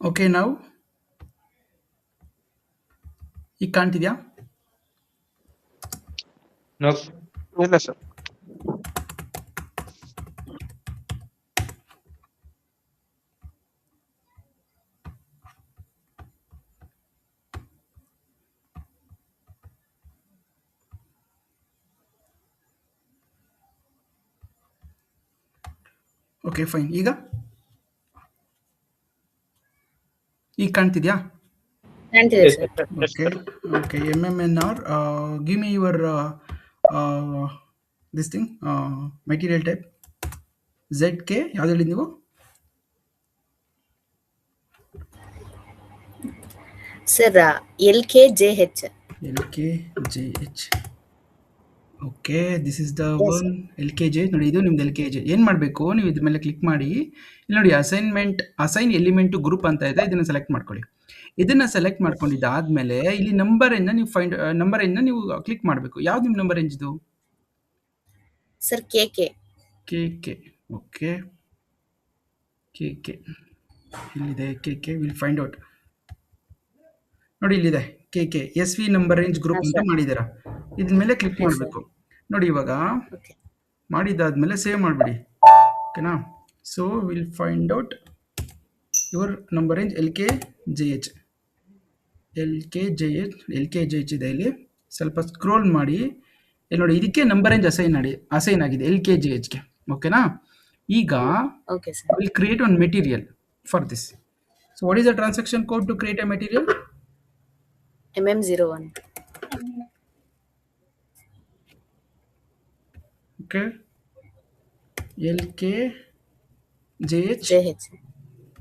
Okay ನಾವು ಈಗ ಕಾಣ್ತಿದ್ಯಾ? No. ಇಲ್ಲ ಸರ್. Okay fine. ಈಗ ಕಾಣ್ತಿದ್ಯಾ? ಕಾಣ್ತಿದೆ Yes, sir. sir. Yes, okay sir. Okay MMNR, give me your this thing, material type ZK ಯಾವ್ದು ಹೇಳಿ ನೀವು? Sir LKJH. LKJH. Okay, this is the Yes, one. sir. LKJ ನೋಡಿ, ಇದು ನಿಮ್ದು LKJ. ಏನು ಮಾಡಬೇಕು, ನೀವು ಇದ್ರ ಮೇಲೆ ಕ್ಲಿಕ್ ಮಾಡಿ, ಇಲ್ಲಿ ನೋಡಿ ಅಸೈನ್ ಎಲಿಮೆಂಟ್ ಟು ಗ್ರೂಪ್ ಅಂತ ಇದೆ, ಇದನ್ನು ಸೆಲೆಕ್ಟ್ ಮಾಡ್ಕೊಳ್ಳಿ. ಇದನ್ನ ಸೆಲೆಕ್ಟ್ ಮಾಡ್ಕೊಂಡಿದ್ದಾದ್ಮೇಲೆ ಇಲ್ಲಿ ನಂಬರ್ ನೀವು ಕ್ಲಿಕ್ ಮಾಡಬೇಕು. ಯಾವ್ದು ನಿಮ್ಮ ನಂಬರ್ ರೇಂಜ್ ಇದು? Sir KK. KK. Okay, KK ಇಲ್ಲಿದೆ. KK will find out. ನೋಡಿ ಇಲ್ಲಿದೆ KK SV number range group ಹಾಂ ಅಂತ ಸರ್. ಮಾಡಿದ್ದೀರಾ. ಇದ್ರ ಮೇಲೆ ಕ್ಲಿಕ್ Yes, sir. ಮಾಡಬೇಕು. ನೋಡಿ ಇವಾಗ ಓಕೆ. ಮಾಡಿದ್ದಾದ್ಮೇಲೆ ಸೇವ್ ಮಾಡಿಬಿಡಿ. ಓಕೆನಾ? So will find out your number range LKJH. LKJH ಇದೆ. ಇಲ್ಲಿ ಸ್ವಲ್ಪ ಸ್ಕ್ರೋಲ್ ಮಾಡಿ, ಇಲ್ಲಿ ನೋಡಿ, ಇದಕ್ಕೆ ನಂಬರ್ ರೇಂಜ್ ಅಸೈನ್ ಆಗಿದೆ LKJHಗೆ. ಓಕೆನಾ? ಈಗ okay sir. Will create one material for this. So what is the transaction code to create a material? MM01. Okay, LKJH JH.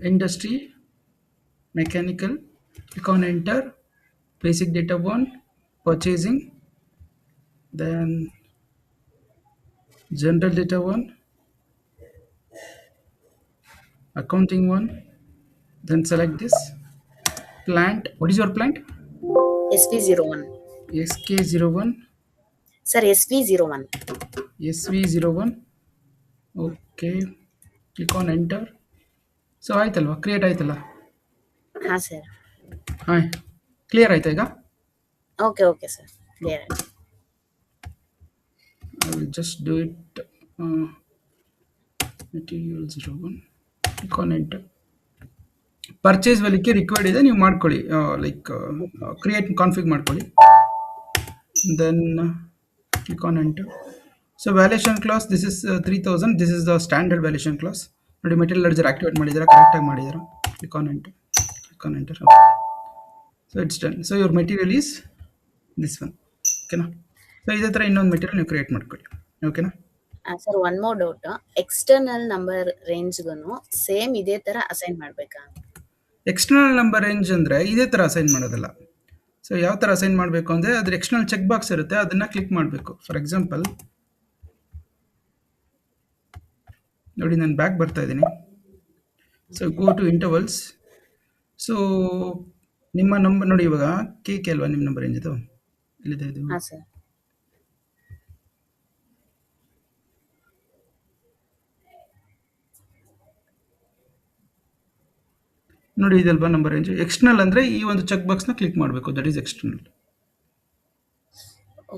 industry mechanical. Click on enter. Basic data 1, purchasing, then general data 1, accounting 1, then select this plant. What is your plant? SV01. SK01. Sir SV01. SV01. Okay, click on enter. So ಆಯ್ತಲ್ವಾ, create ಆಯ್ತಲ್ಲ? ಹಾಂ sir. ಹಾಂ, clear ಆಯ್ತಾ ಈಗ? Okay okay sir, clear ಆಯ್ತು. I will just do it. Material 01. Click on enter. Purchase ವೆಲಿಕ್ಕೆ required ಇದೆ, ನೀವು ಮಾಡ್ಕೊಳ್ಳಿ. ಲೈಕ್ ಕ್ರಿಯೇಟ್ ಕಾನ್ಫಿಗ್ ಮಾಡ್ಕೊಳ್ಳಿ. Then click on enter. So valuation class, this is 3000. This is the standard valuation class. ನೋಡಿ, material ledger activate ಮಾಡಿದ್ದೀರಾ, ಕರೆಕ್ಟಾಗಿ ಮಾಡಿದ್ದೀರಾ. Click on enter. So it's done. So your material is this one. ಓಕೆನಾ? So ಇದೇ ಥರ ಇನ್ನೊಂದು material ನೀವು create ಮಾಡ್ಕೊಳ್ಳಿ. ಓಕೆನಾ? Sir one more doubt. External number ರೇಂಜ್ಗೂ ಸೇಮ್ ಇದೇ ತರ ಅಸೈನ್ ಮಾಡ್ಬೇಕಾ? ಎಕ್ಸ್ಟರ್ನಲ್ ನಂಬರ್ ರೇಂಜ್ ಅಂದರೆ ಇದೇ ಥರ ಅಸೈನ್ ಮಾಡೋದಲ್ಲ. ಸೊ ಯಾವ ಥರ ಅಸೈನ್ ಮಾಡಬೇಕು ಅಂದರೆ, ಅದ್ರ ಎಕ್ಸ್ಟರ್ನಲ್ ಚೆಕ್ ಬಾಕ್ಸ್ ಇರುತ್ತೆ, ಅದನ್ನು ಕ್ಲಿಕ್ ಮಾಡಬೇಕು. ಫಾರ್ ಎಕ್ಸಾಂಪಲ್ ನೋಡಿ, ನಾನು ಬ್ಯಾಕ್ ಬರ್ತಾ ಇದ್ದೀನಿ. So go to intervals. So ನಿಮ್ಮ ನಂಬರ್ ನೋಡಿ, ಇವಾಗ KK ಅಲ್ವಾ ನಿಮ್ಮ ನಂಬರ್ ರೇಂಜ್ ಇದು? ಇಲ್ಲಿದೆ ಇದು. ಹಾಂ ಸರ್. ನೋಡಿ, ಇದಲ್ವಾ ನಂಬರ್ ರೇಂಜ್. ಎಕ್ಸ್ಟರ್ನಲ್ ಅಂದರೆ ಈ ಒಂದು ಚೆಕ್ ಬಾಕ್ಸ್ನ ಕ್ಲಿಕ್ ಮಾಡಬೇಕು, ದಟ್ ಈಸ್ ಎಕ್ಸ್ಟರ್ನಲ್.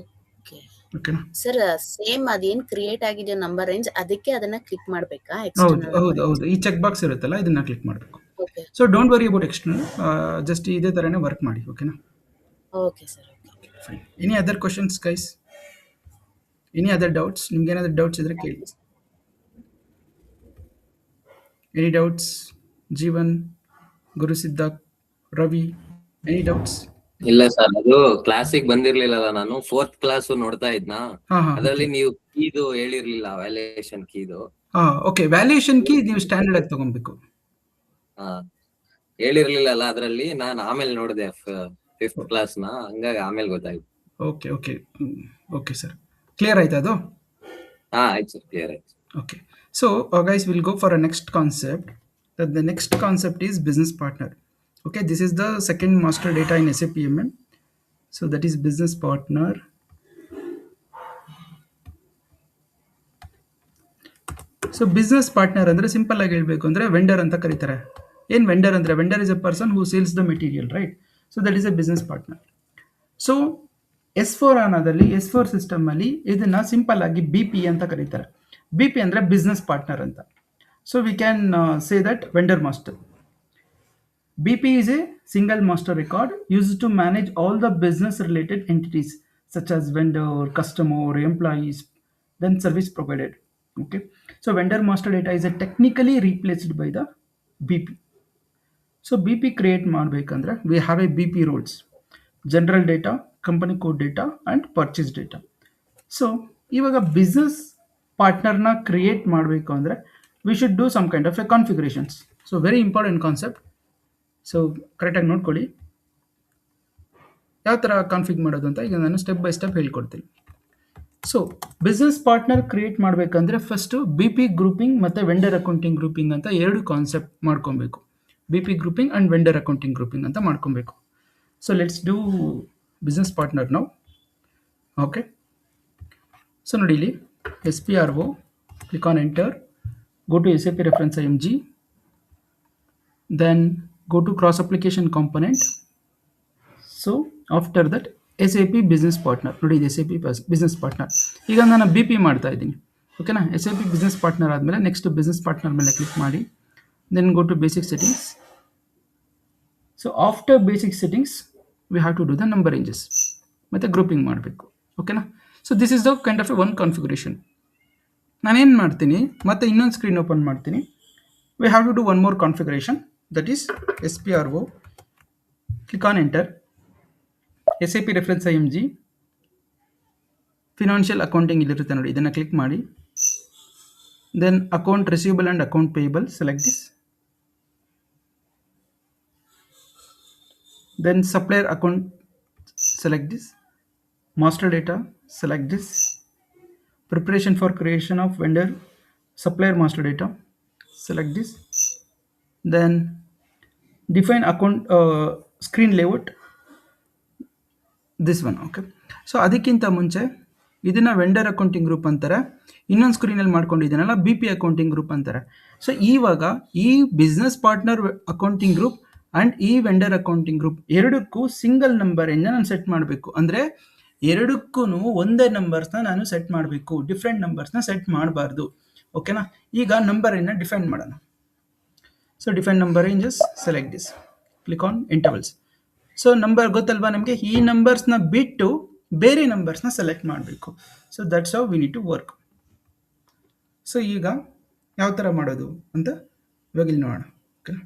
ಓಕೆ. ಓಕೆನಾ? ಸರ್ ಸೇಮ್ ಅದೇನ್ ಕ್ರಿಯೇಟ್ ಆಗಿದೆ ನಂಬರ್ ರೇಂಜ್, ಅದಕ್ಕೆ ಅದನ್ನ ಕ್ಲಿಕ್ ಮಾಡ್ಬೇಕಾ? ಹೌದು ಎಕ್ಸ್ಟರ್ನಲ್ ಹೌದು ಹೌದು, ಈ ಚೆಕ್ ಬಾಕ್ಸ್ ಇರುತ್ತಲ್ಲ, ಇದನ್ನ ಕ್ಲಿಕ್ ಮಾಡಬೇಕು. Okay so don't worry about external, just ಇದೇ ಥರನೇ ವರ್ಕ್ ಮಾಡಿ. ಓಕೆನಾ? Okay sir. Fine. Any other questions guys? Any other doubts? ನಿಮ್ಗೆ ಏನಾದರೂ ಡೌಟ್ಸ್ ಇದ್ರೆ ಕೇಳಿ. Any doubts? Jeevan, Gurusiddharth, Ravi, any doubts? ಇಲ್ಲ ಸರ್, ಅದು ಕ್ಲಾಸಿಗೆ ಬಂದಿರ್ಲಿಲ್ಲಲ್ಲ, ನಾನು 4th ಕ್ಲಾಸ್ ನೋಡ್ತಾ ಇದ್ನಾ. ಹಾ ಹಾ ಅದರಲ್ಲಿ ನೀವು ಕೀದು ಹೇಳಿರ್ಲಿಲ್ಲ, ವ್ಯಾಲ್ಯೂಯೇಷನ್ ಕೀದು. ಹಾ ಓಕೆ, ವ್ಯಾಲ್ಯೂಯೇಷನ್ ಕೀ ನೀವು ಸ್ಟ್ಯಾಂಡರ್ಡ್ ಆಗಿ ತಗೊಬೇಕು. ಹಾ, ಹೇಳಿರ್ಲಿಲ್ಲಲ್ಲ ಅದ್ರಲ್ಲಿ. ನಾನು ಆಮೇಲೆ ನೋಡಿದೆ 5th ಕ್ಲಾಸ್ನ, ಹಂಗಾಗಿ ಆಮೇಲೆ ಗೊತ್ತಾಯ್ತು. Okay okay okay sir, clear ಆಯ್ತಾ ಅದು? ಹಾ ಆಯ್ತು ಸರ್, ಕ್ಲಿಯರ್ ಆಯ್ತು. Okay, so guys, we'll go for a next concept. That the next concept is business partner. Okay, this is the second master data in SAP MM. So that is business partner. So business partner ಅಂದ್ರೆ simple ಆಗಿ ಹೇಳಬೇಕು ಅಂದ್ರೆ vendor ಅಂತ ಕರೀತಾರೆ. ಏನು vendor ಅಂದರೆ vendor is A person who sales the material, right? So that is A business partner. So S4 ಅನ್ನೋದಲ್ಲಿ S4 ಸಿಸ್ಟಮಲ್ಲಿ ಇದನ್ನು simple ಆಗಿ BP ಅಂತ ಕರೀತಾರೆ. BP ಅಂದರೆ ಬಿಸ್ನೆಸ್ ಪಾರ್ಟ್ನರ್ ಅಂತ. So we can say that vendor master. BP is a single master record used to manage all the business related entities such as vendor, customer, employees, then service provided. Okay. So vendor master data is a technically replaced by the BP. So BP create ಮಾಡಬೇಕಂದ್ರೆ we have a BP roles: general data, company code data and purchase data. So ಇವಾಗ business ಪಾರ್ಟ್ನರ್ನ create ಮಾಡಬೇಕು ಅಂದರೆ we should do some kind of a configurations. So very important concept. So ಕರೆಕ್ಟಾಗಿ ನೋಡ್ಕೊಳ್ಳಿ ಯಾವ ಥರ config ಮಾಡೋದು ಅಂತ ಈಗ ನಾನು ಸ್ಟೆಪ್ ಬೈ ಸ್ಟೆಪ್ ಹೇಳ್ಕೊಡ್ತೀನಿ. ಸೊ ಬಿಸ್ನೆಸ್ ಪಾರ್ಟ್ನರ್ ಕ್ರಿಯೇಟ್ ಮಾಡಬೇಕಂದ್ರೆ ಫಸ್ಟು BP ಗ್ರೂಪಿಂಗ್ ಮತ್ತು ವೆಂಡರ್ ಅಕೌಂಟಿಂಗ್ ಗ್ರೂಪಿಂಗ್ ಅಂತ ಎರಡು ಕಾನ್ಸೆಪ್ಟ್ ಮಾಡ್ಕೊಬೇಕು. BP grouping and vendor accounting grouping ಅಂತ ಮಾಡ್ಕೊಬೇಕು. So let's do business partner ನಾವು. ಓಕೆ. ಸೊ ನೋಡಿ ಇಲ್ಲಿ SPRO, click on enter, go to SAP reference IMG, then go to cross application component. So after that SAP business partner, ನೋಡಿ ಇದು SAP business partner. ಈಗ ನಾನು BP ಮಾಡ್ತಾ ಇದ್ದೀನಿ, ಓಕೆನಾ? SAP business partner ಆದಮೇಲೆ ನೆಕ್ಸ್ಟ್ business partner ಮೇಲೆ click ಮಾಡಿ, then go to basic settings. So after basic settings we have to do the number ranges ಮತ್ತು ಗ್ರೂಪಿಂಗ್ ಮಾಡಬೇಕು, ಓಕೆನಾ? So this is the kind of a one configuration. ನಾನೇನು ಮಾಡ್ತೀನಿ, ಮತ್ತೆ ಇನ್ನೊಂದು ಸ್ಕ್ರೀನ್ ಓಪನ್ ಮಾಡ್ತೀನಿ. We have to do one more configuration, that is SPRO, click on enter, SAP reference IMG, financial accounting ಇಲ್ಲಿರುತ್ತೆ ನೋಡಿ, ಇದನ್ನು ಕ್ಲಿಕ್ ಮಾಡಿ. Then account receivable and account payable, select this. Then supplier account, select this. Master data, select this. Preparation for creation of vendor supplier master data, select this. Then define account screen layout, this one, okay? So ಅದಕ್ಕಿಂತ ಮುಂಚೆ ಇದನ್ನು vendor accounting group ಅಂತಾರೆ, ಇನ್ನೊಂದು ಸ್ಕ್ರೀನಲ್ಲಿ ಮಾಡ್ಕೊಂಡಿದ್ದೀನಲ್ಲ BP accounting group ಅಂತಾರೆ. So ಇವಾಗ ಈ business partner accounting group and ಈ vendor accounting group ಎರಡಕ್ಕೂ ಸಿಂಗಲ್ ನಂಬರಿಂದ ನಾನು ಸೆಟ್ ಮಾಡಬೇಕು. ಅಂದರೆ ಎರಡಕ್ಕೂ ಒಂದೇ ನಂಬರ್ಸ್ನ ನಾನು ಸೆಟ್ ಮಾಡಬೇಕು, ಡಿಫ್ರೆಂಟ್ ನಂಬರ್ಸ್ನ ಸೆಟ್ ಮಾಡಬಾರ್ದು, ಓಕೆನಾ? ಈಗ ನಂಬರನ್ನು ಡಿಫೈನ್ ಮಾಡೋಣ. So define number ranges, select this, click on intervals. So number ಗೊತ್ತಲ್ವಾ ನಮಗೆ, ಈ ನಂಬರ್ಸ್ನ ಬಿಟ್ಟು ಬೇರೆ ನಂಬರ್ಸ್ನ ಸೆಲೆಕ್ಟ್ ಮಾಡಬೇಕು. So that's how we need to work. So ಈಗ ಯಾವ ಥರ ಮಾಡೋದು ಅಂತ ಇವಾಗ ಇಲ್ಲಿ ನೋಡೋಣ, ಓಕೆನಾ?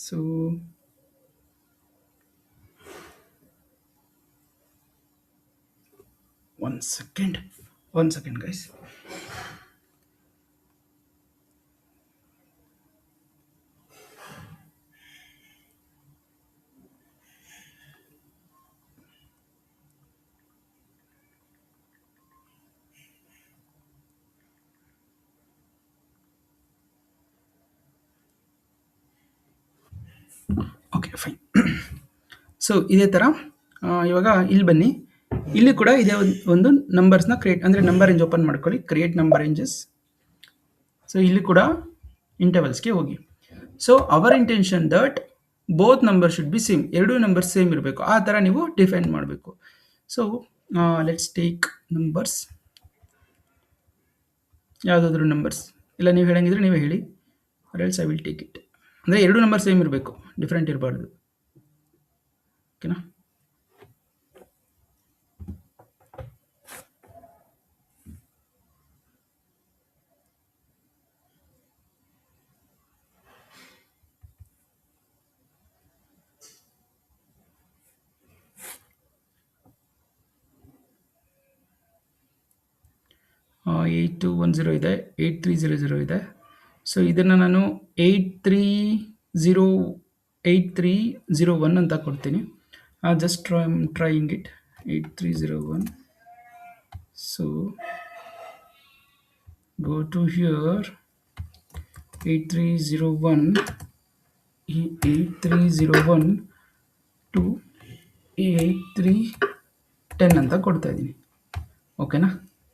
So one second guys. Okay fine. So ಇದೇ ಥರ ಇವಾಗ ಇಲ್ಲಿ ಬನ್ನಿ, ಇಲ್ಲಿ ಕೂಡ ಇದೇ ಒಂದು ನಂಬರ್ಸ್ನ ಕ್ರಿಯೇಟ್, ಅಂದರೆ ನಂಬರ್ ರೇಂಜ್ ಓಪನ್ ಮಾಡ್ಕೊಳ್ಳಿ, ಕ್ರಿಯೇಟ್ ನಂಬರ್ ರೇಂಜಸ್. ಸೊ ಇಲ್ಲಿ ಕೂಡ ಇಂಟರ್ವಲ್ಸ್ಗೆ ಹೋಗಿ. So our intention that both number should be same, ಎರಡೂ ನಂಬರ್ ಸೇಮ್ ಇರಬೇಕು, ಆ ಥರ ನೀವು ಡಿಫೈನ್ ಮಾಡಬೇಕು. ಸೊ ಲೆಟ್ಸ್ ಟೇಕ್ ನಂಬರ್ಸ್, ಯಾವುದಾದ್ರೂ ನಂಬರ್ಸ್, ಇಲ್ಲ ನೀವು ಹೇಳಂಗಿದ್ರೆ ನೀವೇ ಹೇಳಿ, or else I will take it. ಅಂದರೆ ಎರಡು ನಂಬರ್ ಸೇಮ್ ಇರಬೇಕು, ಡಿಫ್ರೆಂಟ್ ಇರಬಾರ್ದು, ಓಕೆನಾ? ಏಯ್ಟ್ 210 ಇದೆ, 8300 ಇದೆ. ಸೊ ಇದನ್ನು ನಾನು 8301 ಅಂತ ಕೊಡ್ತೀನಿ. Just trying it, 8301. So go to here, 8301, ಈ 8301 ಟು 8310 ಅಂತ ಕೊಡ್ತಾ ಇದ್ದೀನಿ, ಓಕೆನಾ?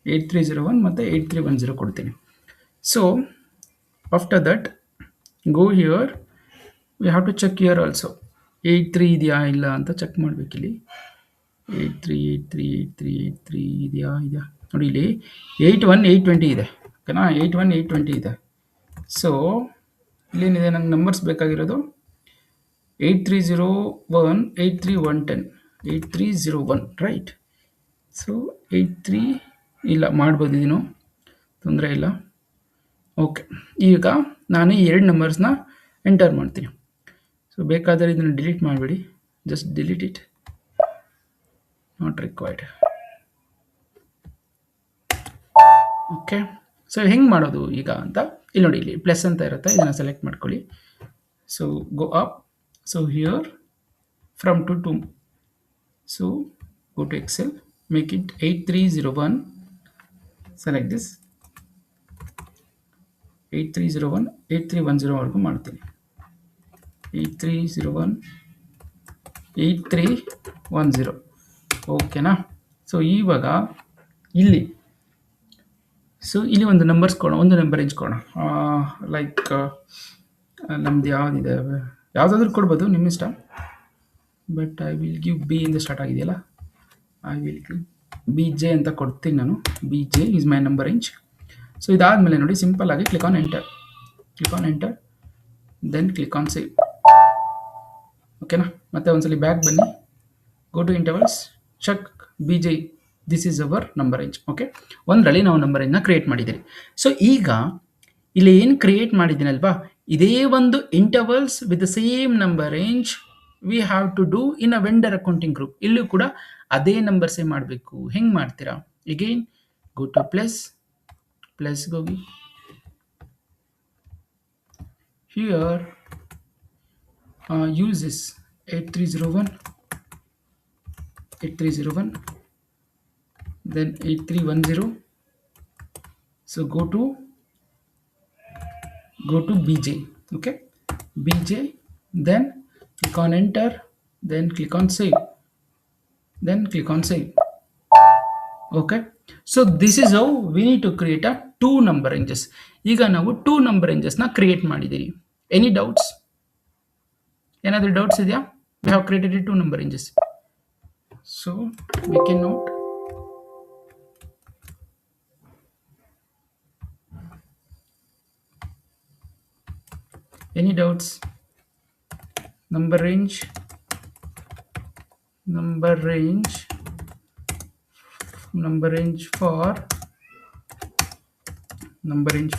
8301 ಮತ್ತು 8310 ಕೊಡ್ತೀನಿ. So after that go here. We have to check here also. 83 ಇದೆಯಾ ಇಲ್ಲ ಅಂತ ಚೆಕ್ ಮಾಡಬೇಕಿಲ್ಲಿ. 83 ಇದೆಯಾ ನೋಡಿ ಇಲ್ಲಿ 81 820 ಇದೆ ಓಕೆನಾ. 81 820 ಇದೆ. ಸೊ ಇಲ್ಲೇನಿದೆ ನಂಗೆ ನಂಬರ್ಸ್ ಬೇಕಾಗಿರೋದು 8301 83110 8301 ರೈಟ್. ಸೊ 83 ಇಲ್ಲ ಮಾಡ್ಬೋದು, ಇದೇನು ತೊಂದರೆ ಇಲ್ಲ. ಓಕೆ, ಈಗ ನಾನು ಈ 2 ನಂಬರ್ಸ್ನ ಎಂಟರ್ ಮಾಡ್ತೀನಿ. ಸೊ ಬೇಕಾದರೆ ಇದನ್ನು ಡಿಲೀಟ್ ಮಾಡಬೇಡಿ, just delete it, not required. Okay, so ಹೆಂಗೆ ಮಾಡೋದು ಈಗ ಅಂತ ಇಲ್ಲಿ ನೋಡಿ, ಇಲ್ಲಿ ಪ್ಲಸ್ ಅಂತ ಇರುತ್ತೆ, ಇದನ್ನು ಸೆಲೆಕ್ಟ್ ಮಾಡ್ಕೊಳ್ಳಿ. So go up, so here from to 2, so go to Excel, make it 8301, select this 8301 8310 ವರೆಗೂ ಮಾಡ್ತೀನಿ. 8301 8310 ಓಕೆನಾ. ಸೊ ಇವಾಗ ಇಲ್ಲಿ ಒಂದು ನಂಬರ್ಸ್ ಕೊಡೋಣ, ಒಂದು ನಂಬರ್ ರೇಂಜ್ ಕೊಡೋಣ. ಲೈಕ್ ನಮ್ದು ಯಾವುದಿದೆ, ಯಾವುದಾದ್ರೂ ಕೊಡ್ಬೋದು, ನಿಮ್ಮ ಇಷ್ಟ. But I will give B ಇಂದ ಸ್ಟಾರ್ಟ್ ಆಗಿದೆಯಲ್ಲ, ಐ ವಿಲ್ ಗಿವ್ BJ ಅಂತ ಕೊಡ್ತೀನಿ ನಾನು. BJ is my number range. So ಇದಾದಮೇಲೆ ನೋಡಿ, ಸಿಂಪಲ್ ಆಗಿ click on enter, then click on save. ಓಕೆನಾ. ಮತ್ತೆ ಒಂದ್ಸಲಿ ಬ್ಯಾಕ್ ಬನ್ನಿ, go to intervals, check BJ, this is our number range. Okay, ಒಂದರಲ್ಲಿ ನಾವು ನಂಬರ್ ರೇಂಜ್ನ ಕ್ರಿಯೇಟ್ ಮಾಡಿದ್ದೀರಿ. ಸೊ ಈಗ ಇಲ್ಲಿ ಏನು ಕ್ರಿಯೇಟ್ ಮಾಡಿದ್ದೀನಲ್ವಾ, ಇದೇ ಒಂದು intervals with the same number range we have to do in a vendor accounting group. ಇಲ್ಲೂ ಕೂಡ ಅದೇ ನಂಬರ್ಸೇ ಮಾಡಬೇಕು. ಹೆಂಗೆ ಮಾಡ್ತೀರಾ? ಅಗೈನ್ ಗೋ ಟು ಪ್ಲಸ್ ಹೋಗಿ, here use this 8301 then 8310. so go to BJ. okay, BJ, then click on enter, then click on save, okay. so this is how we need to create a 2 number ranges. ಈಗ ನಾವು 2 number ranges ನ create ಮಾಡಿದ್ದೀರಿ. Any doubts? ಏನಾದರೂ doubts ಇದೆಯಾ? we have created 2 number ranges, so we can note any doubts? number range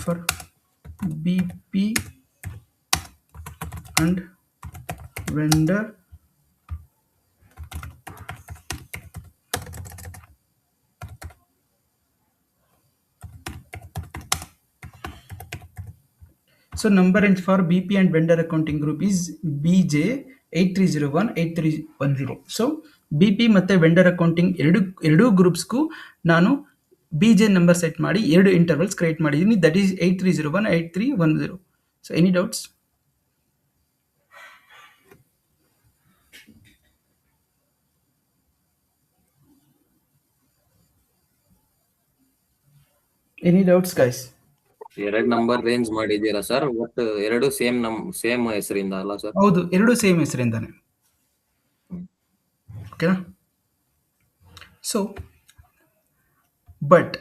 for BP and vendor So number range for BP and vendor accounting group is BJ 8301 8310. So BP ಮತ್ತೆ vendor accounting ಎರಡು ಗ್ರೂಪ್ಸ್ಗೂ ನಾನು BJ number set ಮಾಡಿ 2 intervals create ಮಾಡಿದ್ದೀನಿ. That is 8301 8310. So any doubts? Any doubts guys? 2 number range ಮಾಡಿದ್ದೀರಾ sir? ಒಟ್ಟು 2 same ಹೆಸರಿಂದ ಅಲ್ಲ sir? ಹೌದು, 2 ಸೇಮ್ ಹೆಸರಿಂದಾನೆ. ಓಕೆನಾ. ಸೊ ಬಟ್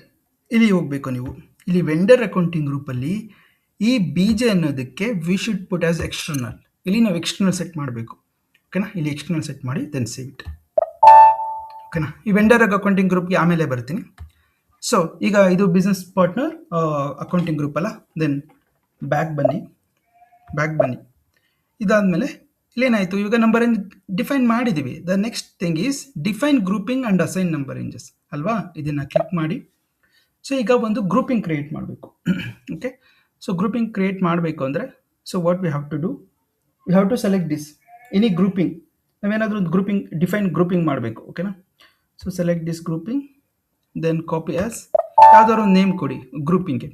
ಇಲ್ಲಿ ಹೋಗಬೇಕು ನೀವು. ಇಲ್ಲಿ ವೆಂಡರ್ ಅಕೌಂಟಿಂಗ್ ಗ್ರೂಪಲ್ಲಿ ಈ BJ ಅನ್ನೋದಕ್ಕೆ we should put as external. ಇಲ್ಲಿ ನಾವು ಎಕ್ಸ್ಟರ್ನಲ್ ಸೆಟ್ ಮಾಡಬೇಕು. ಓಕೆನಾ. ಇಲ್ಲಿ ಎಕ್ಸ್ಟರ್ನಲ್ ಸೆಟ್ ಮಾಡಿ ದೆನ್ ಸೇವ್ ಇಟ್. ಓಕೆನಾ. ಈ ವೆಂಡರ್ ಅಕೌಂಟಿಂಗ್ ಗ್ರೂಪ್ಗೆ ಆಮೇಲೆ ಬರ್ತೀನಿ. ಸೊ ಈಗ ಇದು ಬಿಸ್ನೆಸ್ ಪಾರ್ಟ್ನರ್ ಅಕೌಂಟಿಂಗ್ ಗ್ರೂಪ್ ಅಲ್ಲ. ದೆನ್ ಬ್ಯಾಕ್ ಬನ್ನಿ. ಇದಾದಮೇಲೆ ಇಲ್ಲೇನಾಯಿತು, ಇವಾಗ ನಂಬರ್ ರೇಂಜ್ ಡಿಫೈನ್ ಮಾಡಿದ್ದೀವಿ. The next thing is define grouping and assign number ranges ಅಲ್ವಾ. ಇದನ್ನು ಕ್ಲಿಕ್ ಮಾಡಿ. ಸೊ ಈಗ ಒಂದು ಗ್ರೂಪಿಂಗ್ ಕ್ರಿಯೇಟ್ ಮಾಡಬೇಕು. ಓಕೆ. ಸೊ ಗ್ರೂಪಿಂಗ್ ಕ್ರಿಯೇಟ್ ಮಾಡಬೇಕು ಅಂದರೆ, so what we have to do, we have to select this any grouping. ನಾವೇನಾದರೂ ಒಂದು ಡಿಫೈನ್ ಗ್ರೂಪಿಂಗ್ ಮಾಡಬೇಕು. ಓಕೆನಾ. So select this grouping, then copy as, ಯಾವ್ದಾದ್ರು ಒಂದು ನೇಮ್ ಕೊಡಿ ಗ್ರೂಪಿಂಗ್ಗೆ.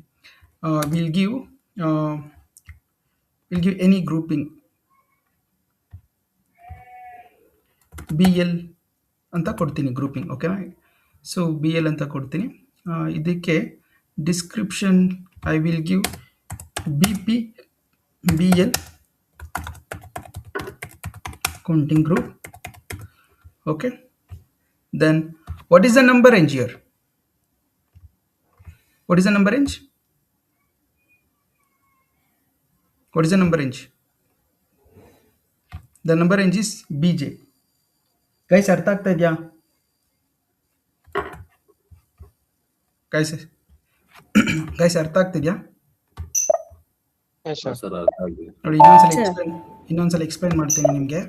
Will give any grouping BL ಅಂತ ಕೊಡ್ತೀನಿ ಗ್ರೂಪಿಂಗ್. ಓಕೆನಾ. ಸೊ BL ಅಂತ ಕೊಡ್ತೀನಿ. ಇದಕ್ಕೆ description I will give BP BL accounting group. Okay, then what is the number range here? What is the number range? What is the number range? The number range is BJ. Guys, ಅರ್ಥ ಆಗ್ತಾ ಇದೆಯಾ? Guys ಅರ್ಥ ಆಗ್ತಿದ್ಯಾ? Yes, sir. Sir ಅರ್ಥ ಆಗಿದೆ. ನೋಡಿ ಇನ್ನೊಂದ್ಸಲ explain ಮಾಡ್ತೀನಿ ನಿಮಗೆ.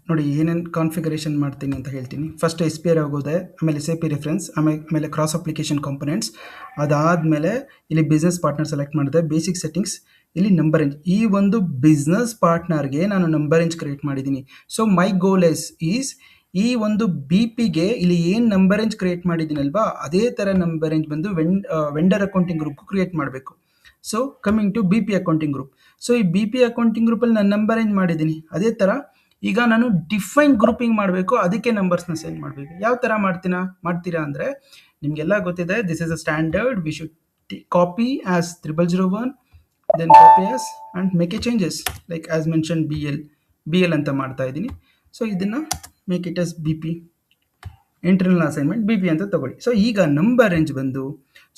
ನೋಡಿ ಏನೇನು ಕಾನ್ಫಿಗರೇಷನ್ ಮಾಡ್ತೀನಿ ಅಂತ ಹೇಳ್ತೀನಿ. ಫಸ್ಟ್ SPR ಆಗೋದೆ, ಆಮೇಲೆ SAP ರೆಫರೆನ್ಸ್, ಆಮೇಲೆ ಕ್ರಾಸ್ ಅಪ್ಲಿಕೇಶನ್ ಕಾಂಪೊನೆಂಟ್ಸ್, ಅದಾದಮೇಲೆ ಇಲ್ಲಿ ಬಿಸ್ನೆಸ್ ಪಾರ್ಟ್ನರ್ ಸೆಲೆಕ್ಟ್ ಮಾಡಿದೆ, ಬೇಸಿಕ್ ಸೆಟ್ಟಿಂಗ್ಸ್, ಇಲ್ಲಿ ನಂಬರ್ ರೇಂಜ್. ಈ ಒಂದು ಬಿಸ್ನೆಸ್ ಪಾರ್ಟ್ನರ್ಗೆ ನಾನು ನಂಬರ್ ರೇಂಜ್ ಕ್ರಿಯೇಟ್ ಮಾಡಿದ್ದೀನಿ. ಸೊ ಮೈ ಗೋಲ್ ಈಸ್ ಈ ಒಂದು BPಗೆ ಇಲ್ಲಿ ಏನು ನಂಬರ್ ರೇಂಜ್ ಕ್ರಿಯೇಟ್ ಮಾಡಿದ್ದೀನಲ್ವಾ, ಅದೇ ಥರ ನಂಬರ್ ರೇಂಜ್ ಬಂದು ವೆಂಡರ್ ಅಕೌಂಟಿಂಗ್ ಗ್ರೂಪ್ ಕ್ರಿಯೇಟ್ ಮಾಡಬೇಕು. So coming to BP accounting group. So ಈ BP ಅಕೌಂಟಿಂಗ್ ಗ್ರೂಪಲ್ಲಿ ನಾನು ನಂಬರ್ ರೇಂಜ್ ಮಾಡಿದ್ದೀನಿ. ಅದೇ ಥರ ಈಗ ನಾನು ಡಿಫೈನ್ ಗ್ರೂಪಿಂಗ್ ಮಾಡಬೇಕು, ಅದಕ್ಕೆ ನಂಬರ್ಸ್ನ ಸೆಂಡ್ ಮಾಡಬೇಕು. ಯಾವ ಥರ ಮಾಡ್ತೀರಾ ಅಂದರೆ, ನಿಮಗೆಲ್ಲ ಗೊತ್ತಿದೆ, this is a standard, we should copy as 0001, then copy as and make a changes like as mention BL ಅಂತ ಮಾಡ್ತಾ ಇದ್ದೀನಿ. ಸೊ ಇದನ್ನು make it as BP, internal assignment BP ಅಂತ ತಗೊಳ್ಳಿ. ಸೊ ಈಗ ನಂಬರ್ ರೇಂಜ್ ಬಂದು,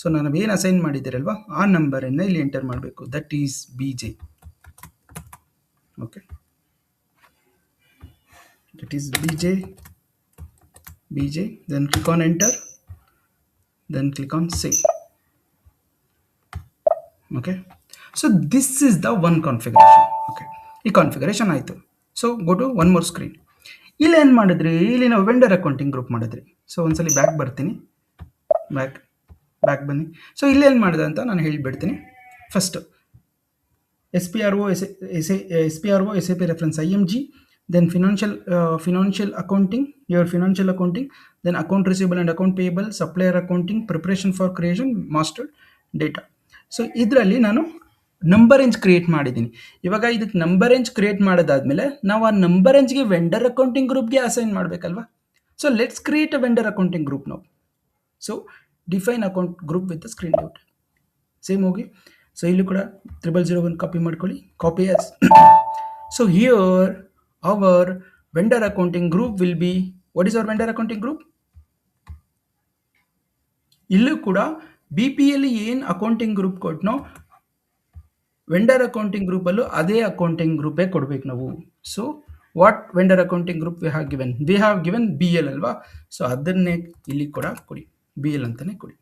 ಸೊ ನಾನು ಏನು ಅಸೈನ್ ಮಾಡಿದ್ದೀರಲ್ವಾ ಆ ನಂಬರನ್ನು ಇಲ್ಲಿ ಎಂಟರ್ ಮಾಡಬೇಕು, that is BJ. Okay, that is BJ, then click on enter, then click on save. Okay, so this is the one configuration. Okay, ಈ ಕಾನ್ಫಿಗರೇಷನ್ ಆಯಿತು. So go to one more screen. ಇಲ್ಲಿ ಏನು ಮಾಡಿದ್ರಿ, ಇಲ್ಲಿ ನಾವು vendor accounting group ಮಾಡಿದ್ರಿ. So ಒಂದ್ಸಲಿ back ಬರ್ತೀನಿ, ಬ್ಯಾಕ್ ಬನ್ನಿ. ಸೊ ಇಲ್ಲಿ ಏನು ಮಾಡಿದೆ ಅಂತ ನಾನು ಹೇಳಿಬಿಡ್ತೀನಿ. First SPRO, SAP reference IMG, then financial accounting, your financial accounting, then account receivable and account payable, supplier accounting, preparation for creation, master data. So ಇದರಲ್ಲಿ ನಾನು ನಂಬರ್ ರೇಂಜ್ ಕ್ರಿಯೇಟ್ ಮಾಡಿದ್ದೀನಿ. ಇವಾಗ ಇದಕ್ಕೆ ನಂಬರ್ ರೇಂಜ್ ಕ್ರಿಯೇಟ್ ಮಾಡೋದಾದ್ಮೇಲೆ ನಾವು ಆ number ರೇಂಜ್ಗೆ vendor accounting ಗ್ರೂಪ್ಗೆ ಅಸೈನ್ ಮಾಡಬೇಕಲ್ವಾ. So let's create a vendor accounting group ನಾವು. So define account group with screen layout same ಹೋಗಿ. ಸೊ ಇಲ್ಲೂ ಕೂಡ 0001 ಕಾಪಿ ಮಾಡ್ಕೊಳ್ಳಿ, copy as. So here our vendor accounting group will be, what is our vendor accounting group? ಇಲ್ಲೂ ಕೂಡ BPಯಲ್ಲಿ ಏನು accounting group ಕೊಟ್ಟನೋ ವೆಂಡರ್ ಅಕೌಂಟಿಂಗ್ ಗ್ರೂಪಲ್ಲೂ ಅದೇ ಅಕೌಂಟಿಂಗ್ ಗ್ರೂಪೇ ಕೊಡಬೇಕು ನಾವು. So what vendor accounting group we have given BL ಅಲ್ವಾ. ಸೊ ಅದನ್ನೇ ಇಲ್ಲಿ ಕೂಡ ಕೊಡಿ, BL ಅಂತಲೇ ಕೊಡಿ.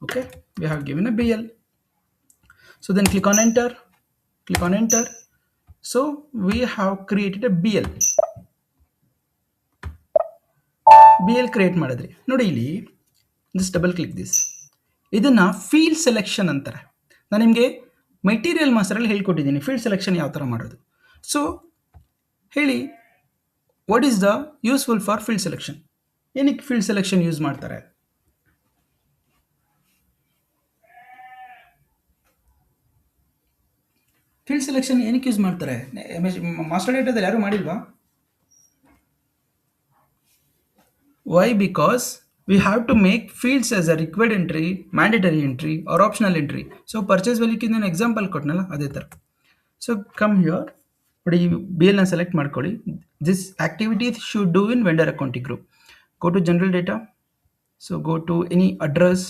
Okay, we have given a BL. So then click on enter. So we have created a BL create ಮಾಡಿದ್ರಿ. ನೋಡಿ ಇಲ್ಲಿ ಜಸ್ಟ್ ಡಬಲ್ ಕ್ಲಿಕ್ ದಿಸ್. ಇದನ್ನು ಫೀಲ್ಡ್ ಸೆಲೆಕ್ಷನ್ ಅಂತಾರೆ. ನಾನು ನಿಮಗೆ ಮೆಟೀರಿಯಲ್ ಮಾಸ್ಟರಲ್ಲಿ ಹೇಳ್ಕೊಟ್ಟಿದ್ದೀನಿ ಫೀಲ್ಡ್ ಸೆಲೆಕ್ಷನ್ ಯಾವ ಥರ ಮಾಡೋದು. ಸೊ ಹೇಳಿ, what is the useful for field selection? ಏನಕ್ಕೆ ಫೀಲ್ಡ್ ಸೆಲೆಕ್ಷನ್ ಯೂಸ್ ಮಾಡ್ತಾರೆ? ಫೀಲ್ಡ್ ಸೆಲೆಕ್ಷನ್ ಏನಕ್ಕೆ ಯೂಸ್ ಮಾಡ್ತಾರೆ? ಮಾಸ್ಟರ್ ಡೇಟಾದಲ್ಲಿ ಯಾರು ಮಾಡಿಲ್ವಾ? Why? Because we have to make fields as a required entry, mandatory entry or optional entry. So purchase ವ್ಯಾಲ್ಯೂಕ್ಕೆ ನಾನು example ಕೊಟ್ಟನಲ್ಲ ಅದೇ ಥರ. ಸೊ ಕಮ್ ಹಿಯರ್, ನೋಡಿ BLನ ಸೆಲೆಕ್ಟ್ ಮಾಡ್ಕೊಳ್ಳಿ. This activity should do in vendor accounting group. Go to general data. So go to any address.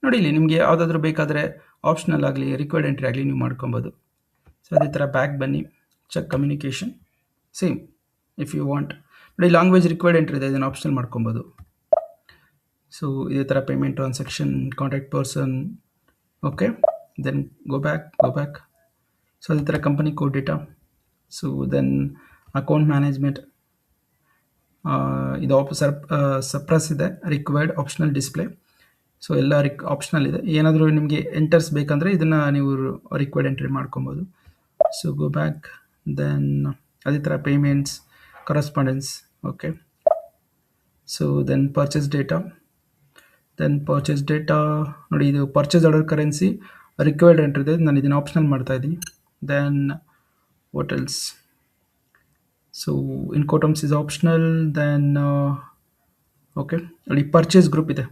ನೋಡಿ ಇಲ್ಲಿ ನಿಮಗೆ ಯಾವುದಾದ್ರೂ ಬೇಕಾದರೆ ಆಪ್ಷನಲ್ ಆಗಲಿ ರಿಕ್ವೈರ್ಡ್ ಎಂಟ್ರಿ ಆಗಲಿ ನೀವು ಮಾಡ್ಕೊಬೋದು. ಸೊ ಅದೇ ಥರ ಬ್ಯಾಕ್ ಬನ್ನಿ, check communication same if you want. ನೋಡಿ ಲ್ಯಾಂಗ್ವೇಜ್ ರಿಕ್ವೈರ್ಡ್ ಎಂಟ್ರಿ ಇದೆ, ಇದನ್ನು ಆಪ್ಷನಲ್ ಮಾಡ್ಕೊಬೋದು. ಸೊ ಇದೇ ಥರ payment transaction, contact person. Okay, then go back. So ಅದೇ ಥರ company code data. So then account management, ಇದು ಸಪ್ರೆಸ್ ಇದೆ, ರಿಕ್ವೈರ್ಡ್ ಆಪ್ಷನಲ್ ಡಿಸ್ಪ್ಲೇ. ಸೊ ಎಲ್ಲ ಆಪ್ಷನಲ್ ಇದೆ. ಏನಾದರೂ ನಿಮಗೆ ಎಂಟರ್ಸ್ ಬೇಕಂದರೆ ಇದನ್ನು ನೀವು ರಿಕ್ವೈರ್ಡ್ ಎಂಟ್ರಿ ಮಾಡ್ಕೊಬೋದು. ಸೊ ಗೋ ಬ್ಯಾಕ್, ದೆನ್ ಅದೇ ಥರ payments, correspondence. Okay, so then purchase data. ನೋಡಿ ಇದು purchase order currency required entry ಇದೆ, ನಾನು ಇದನ್ನು ಆಪ್ಷನಲ್ ಮಾಡ್ತಾ ಇದ್ದೀನಿ. Then what else? So incoterms is optional. Then okay, ನೋಡಿ ಪರ್ಚೇಸ್ ಗ್ರೂಪ್ ಇದೆ.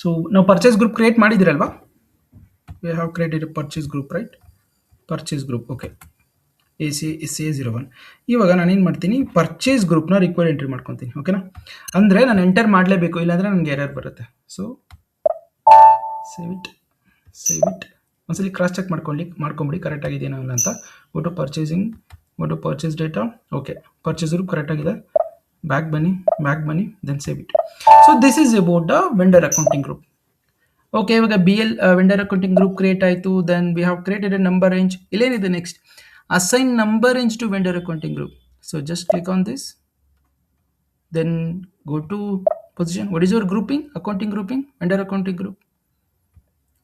ಸೊ ನಾವು ಪರ್ಚೇಸ್ ಗ್ರೂಪ್ ಕ್ರಿಯೇಟ್ ಮಾಡಿದ್ದೀರಲ್ವಾ? we have created a purchase group, right? Purchase group, okay. AC01. ಇವಾಗ ನಾನು ಏನು ಮಾಡ್ತೀನಿ, ಪರ್ಚೇಸ್ ಗ್ರೂಪ್ನ ರಿಕ್ವೈರ್ಡ್ ಎಂಟ್ರಿ ಮಾಡ್ಕೊತೀನಿ, ಓಕೆನಾ? ಅಂದರೆ ನಾನು ಎಂಟರ್ ಮಾಡಲೇಬೇಕು, ಇಲ್ಲಾಂದರೆ ನನಗೆ ಎರರ್ ಬರುತ್ತೆ. ಸೊ ಸೇವ್ ಇಟ್ ಒಂದ್ಸಲಿ ಕ್ರಾಸ್ ಚೆಕ್ ಮಾಡ್ಕೊಂಬಿಡಿ ಕರೆಕ್ಟ್ ಆಗಿದೆಯಾ ಅಂತ. Go to purchasing, go to purchase data, okay, purchase group correct ಆಗಿದೆ. ಬ್ಯಾಕ್ ಬನ್ನಿ, then save it. So this is about the vendor accounting group. Okay, ಇವಾಗ BL vendor accounting group create ಆಯಿತು. Then we have created a number range. ಇಲ್ಲೇನಿದೆ next? Assign number range to vendor accounting group. So just click on this. Then go to position. What is your grouping? Accounting grouping? Vendor accounting group.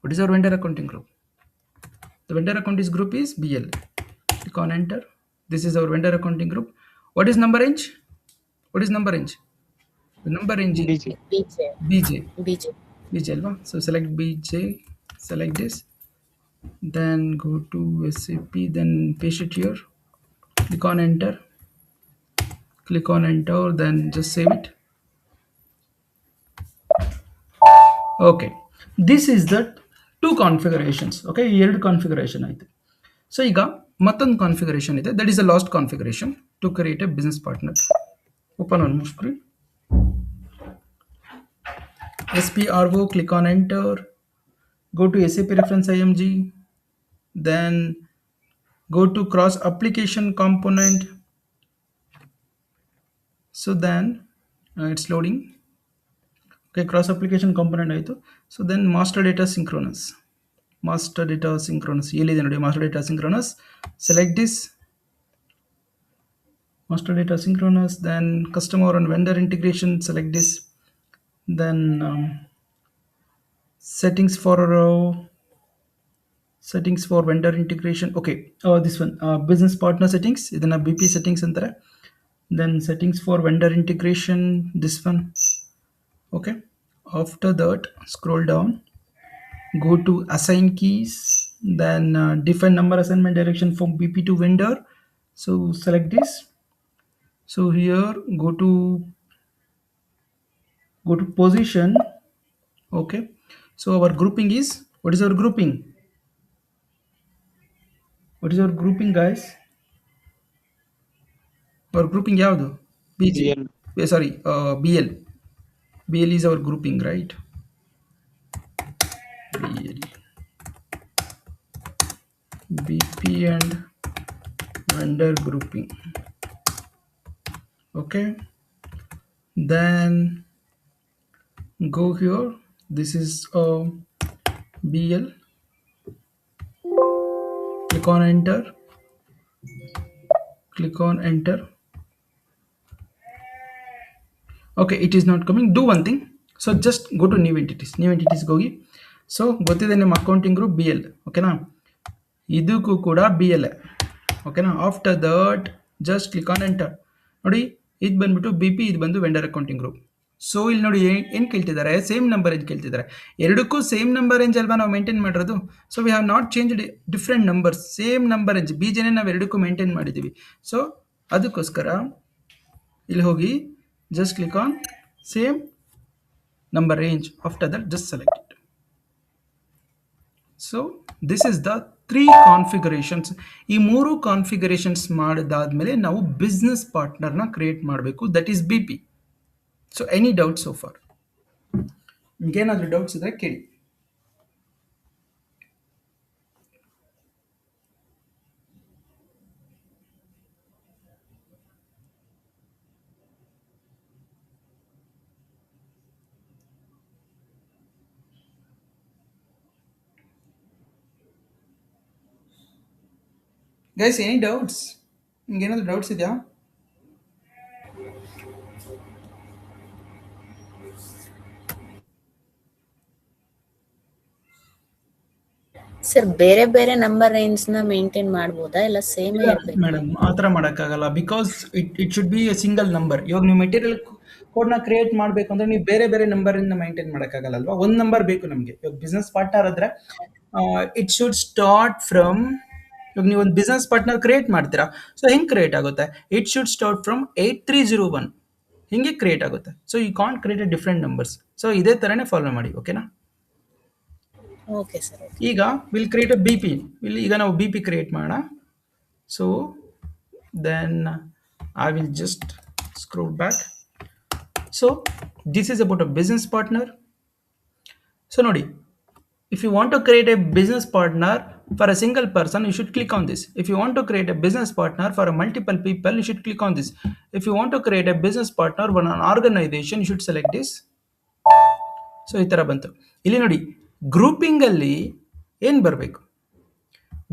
What is your vendor accounting group? The vendor accounting group is BL. Click on enter. This is our vendor accounting group. What is number range? What is number range? The number range is BG. BJ. alva. So select BJ, select this. Then go to SAP, then paste it here. Click on enter, then just save it. Okay, this is the two configurations. Okay, ಎರಡು configuration ಆಯಿತು. So ಈಗ ಮತ್ತೊಂದು configuration ಇದೆ, that is the last configuration to create a business partner. Open on screen, SPRO, click on enter, go to SAP reference IMG, then go to cross application component. So then it's loading. Okay, cross application component ಆಯಿತು. So then master data synchronous, ಎಲ್ಲಿದೆ ನೋಡಿ, master data synchronous. Select this master data synchronous. Then customer and vendor integration, select this. Then settings for vendor integration, okay, this one, business partner settings, idana BP settings anತಾರೆ. Then settings for vendor integration, this one, okay. After that scroll down, go to assign keys, then define number assignment direction from BP to vendor. So select this. So here go to position, okay. So our grouping is, what is our grouping guys? Our grouping ಯಾವುದು? BG. Sorry, BL is our grouping, right? BL, BP and vendor grouping, okay. Then go here, this is BL, click on enter, okay, it is not coming. Do one thing, so just go to new entities ಹೋಗಿ. So ಗೊತ್ತಿದೆ ನಿಮ್ಮ accounting group BL, ಓಕೆನಾ? ಇದಕ್ಕೂ ಕೂಡ BL, ಓಕೆನಾ? After that just click on enter. ನೋಡಿ, ಇದು ಬಂದ್ಬಿಟ್ಟು BP, ಇದು ಬಂದು ವೆಂಡರ್ ಅಕೌಂಟಿಂಗ್ ಗ್ರೂಪ್. ಸೊ ಇಲ್ಲಿ ನೋಡಿ ಏನು ಕೇಳ್ತಿದ್ದಾರೆ, ಸೇಮ್ ನಂಬರ್ ರೇಂಜ್ ಕೇಳ್ತಿದ್ದಾರೆ. ಎರಡಕ್ಕೂ ಸೇಮ್ ನಂಬರ್ ರೇಂಜ್ ಅಲ್ವಾ ನಾವು ಮೇಂಟೈನ್ ಮಾಡಿರೋದು. So we have not changed different numbers, same number range BJನೇ ನಾವು ಎರಡಕ್ಕೂ ಮೇಂಟೈನ್ ಮಾಡಿದ್ದೀವಿ. ಸೊ ಅದಕ್ಕೋಸ್ಕರ ಇಲ್ಲಿ ಹೋಗಿ just click on same number range. After that just select it. So this is the 3 configurations. ಈ 3 ಕಾನ್ಫಿಗರೇಷನ್ಸ್ ಮಾಡಿದಾದ್ಮೇಲೆ ನಾವು ಬಿಸ್ನೆಸ್ ಪಾರ್ಟ್ನರ್ನ ಕ್ರಿಯೇಟ್ ಮಾಡಬೇಕು, that is BP. So any doubt so far? ನಿಮಗೇನಾದರೂ ಡೌಟ್ಸ್ ಇದ್ರೆ ಕೇಳಿ. Guys, any doubts? ನಿಮ್ಗೇನಾದ್ರು doubts ಇದೆಯಾ? ಸರ್, ಬೇರೆ ಬೇರೆ ನಂಬರ್ ರೇಂಜ್ ನ ಮೇಂಟೈನ್ ಮಾಡಬಹುದಾ, ಇಲ್ಲ ಸೇಮ್ ಇರಬೇಕು? ಮೇಡಮ್, ಆ ಥರ ಮಾಡೋಕ್ಕಾಗಲ್ಲ, because it should be A single number. ಇವಾಗ ನೀವು ಮೆಟೀರಿಯಲ್ ಕೋಡ್ನ ಕ್ರಿಯೇಟ್ ಮಾಡಬೇಕು ಅಂದ್ರೆ ನೀವು ಬೇರೆ ಬೇರೆ ನಂಬರಿಂದ ಮೇಂಟೈನ್ ಮಾಡೋಕ್ಕಾಗಲ್ಲ ಅಲ್ವಾ? ಒಂದು ನಂಬರ್ ಬೇಕು ನಮಗೆ. ಇವಾಗ ಬಿಸ್ನೆಸ್ ಪಾರ್ಟ್ನರ್ ಆದ್ರೆ ಇಟ್ ಶುಡ್ ಸ್ಟಾರ್ಟ್ ಫ್ರಮ್, ಇವಾಗ ನೀವು ಒಂದು ಬಿಸ್ನೆಸ್ ಪಾರ್ಟ್ನರ್ ಕ್ರಿಯೇಟ್ ಮಾಡ್ತೀರಾ, ಸೊ ಹೆಂಗೆ ಕ್ರಿಯೇಟ್ ಆಗುತ್ತೆ? ಇಟ್ ಶುಡ್ ಸ್ಟಾರ್ಟ್ ಫ್ರಮ್ 8301 ಹಿಂಗೆ ಕ್ರಿಯೇಟ್ ಆಗುತ್ತೆ. So you can't create different numbers. So ಇದೇ ಥರನೇ ಫಾಲೋ ಮಾಡಿ, ಓಕೆನಾ? Okay sir. ಈಗ will create a B P. ಇಲ್ಲಿ ಈಗ ನಾವು ಬಿ ಪಿ ಕ್ರಿಯೇಟ್ ಮಾಡೋಣ. So then I will just scroll back. So this is about a business partner. So ನೋಡಿ, if you want to create a business partner for a single person, you should click on this. If you want to create a business partner for a multiple people, you should click on this. If you want to create a business partner for an organization, you should select this. So ಈ ಥರ ಬಂತು. ಇಲ್ಲಿ ನೋಡಿ, ಗ್ರೂಪಿಂಗಲ್ಲಿ ಏನು ಬರಬೇಕು,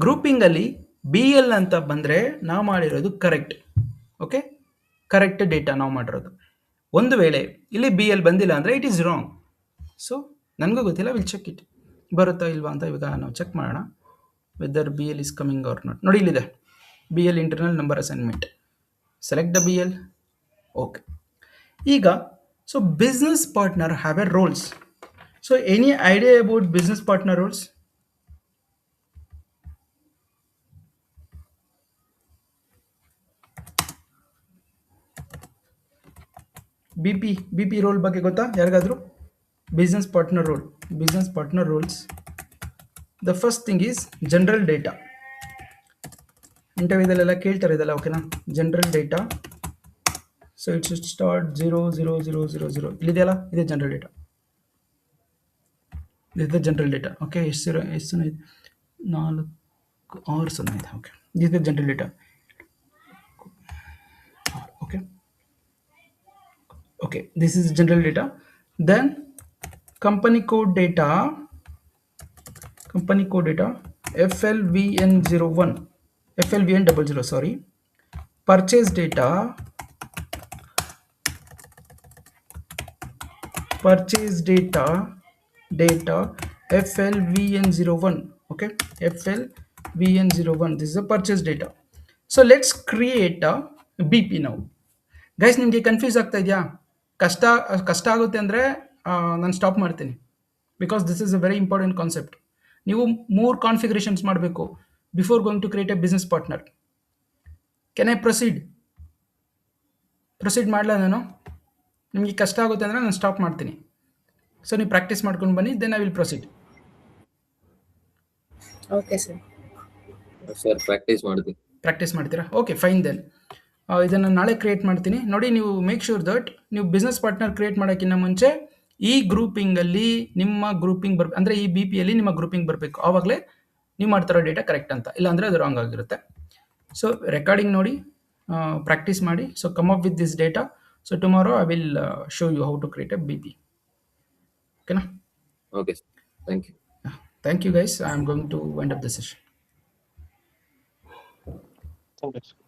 ಗ್ರೂಪಿಂಗಲ್ಲಿ B L ಅಂತ ಬಂದರೆ ನಾವು ಮಾಡಿರೋದು ಕರೆಕ್ಟ್. ಓಕೆ, ಕರೆಕ್ಟ್ ಡೇಟಾ ನಾವು ಮಾಡಿರೋದು. ಒಂದು ವೇಳೆ ಇಲ್ಲಿ ಬಿ ಎಲ್ ಬಂದಿಲ್ಲ ಅಂದರೆ ಇಟ್ ಈಸ್ ರಾಂಗ್. ಸೊ ನನಗೂ ಗೊತ್ತಿಲ್ಲ, ವಿಲ್ ಚೆಕ್ ಇಟ್ ಬರುತ್ತಾ ಇಲ್ವಾ ಅಂತ ಇವಾಗ ನಾವು ಚೆಕ್ ಮಾಡೋಣ. Whether B L is coming or not. ನೋಡಿ ಇಲ್ಲಿದೆ B L internal number assignment. Select the B L. Okay, ಈಗ so business partner have a roles. So any idea about business partner roles? B P role ಬಗ್ಗೆ ಗೊತ್ತಾ ಯಾರಿಗಾದರೂ? Business partner role. Business partner roles, the first thing is general data. ಇಂಟರ್ವ್ಯೂದಲ್ಲೆಲ್ಲ ಕೇಳ್ತಾರೆ ಇದೆಲ್ಲ, ಓಕೆನಾ? General data. So it should start 00000. ಇಲ್ಲಿದೆಯಲ್ಲ, ಇದೆ general data. ಇದು ಜನರಲ್ ಡೇಟಾ. ಓಕೆ, ಎಷ್ಟು ಜನ ಇದೆ? 4 ಜನ ಇದೆ. ಓಕೆ, ಇದು general data. Okay, okay, this is general data. Then company code data FLVN01, FLVN00, sorry. Purchase data FLVN01. okay, FLVN01, this is a purchase data. So let's create a BP now. ಗೈಸ್, ನಿಮಗೆ confuse ಆಗ್ತಾ ಇದೆಯಾ? ಕಷ್ಟ ಆಗುತ್ತೆ ಅಂದರೆ ನಾನು stop ಮಾಡ್ತೀನಿ. Because this is a very important concept. ನೀವು 3 ಕಾನ್ಫಿಗರೇಷನ್ಸ್ ಮಾಡಬೇಕು before going to create a business partner. Can I proceed ಮಾಡಲ ನಾನು? ನಿಮಗೆ ಕಷ್ಟ ಆಗುತ್ತೆ ಅಂದರೆ ನಾನು ಸ್ಟಾಪ್ ಮಾಡ್ತೀನಿ. ಸೊ ನೀವು ಪ್ರಾಕ್ಟೀಸ್ ಮಾಡ್ಕೊಂಡು ಬನ್ನಿ, then I will proceed. Okay sir. Sir practice ಮಾಡ್ತೀರಾ? Okay, fine. ದೆನ್ ಇದನ್ನು ನಾಳೆ ಕ್ರಿಯೇಟ್ ಮಾಡ್ತೀನಿ. ನೋಡಿ, ನೀವು ಮೇಕ್ ಶೂರ್ ದಟ್ ನೀವು ಬಿಸ್ನೆಸ್ ಪಾರ್ಟ್ನರ್ ಕ್ರಿಯೇಟ್ ಮಾಡೋಕ್ಕಿಂತ ಮುಂಚೆ ಈ ಗ್ರೂಪಿಂಗಲ್ಲಿ ನಿಮ್ಮ ಗ್ರೂಪಿಂಗ್ ಅಂದರೆ ಈ ಬಿ ಪಿಯಲ್ಲಿ ನಿಮ್ಮ ಗ್ರೂಪಿಂಗ್ ಬರಬೇಕು. ಆವಾಗಲೇ ನೀವು ಮಾಡ್ತಾರೋ ಡೇಟಾ ಕರೆಕ್ಟ್ ಅಂತ. ಇಲ್ಲಾಂದರೆ ಅದು ರಾಂಗ್ ಆಗಿರುತ್ತೆ. ಸೊ ರೆಕಾರ್ಡಿಂಗ್ ನೋಡಿ, ಪ್ರಾಕ್ಟೀಸ್ ಮಾಡಿ. So come up with this data. So tomorrow I will show you how to create a B P. ಓಕೆನಾ? Okay, thank you. Thank you guys. I am going to wind up the session. Thank you.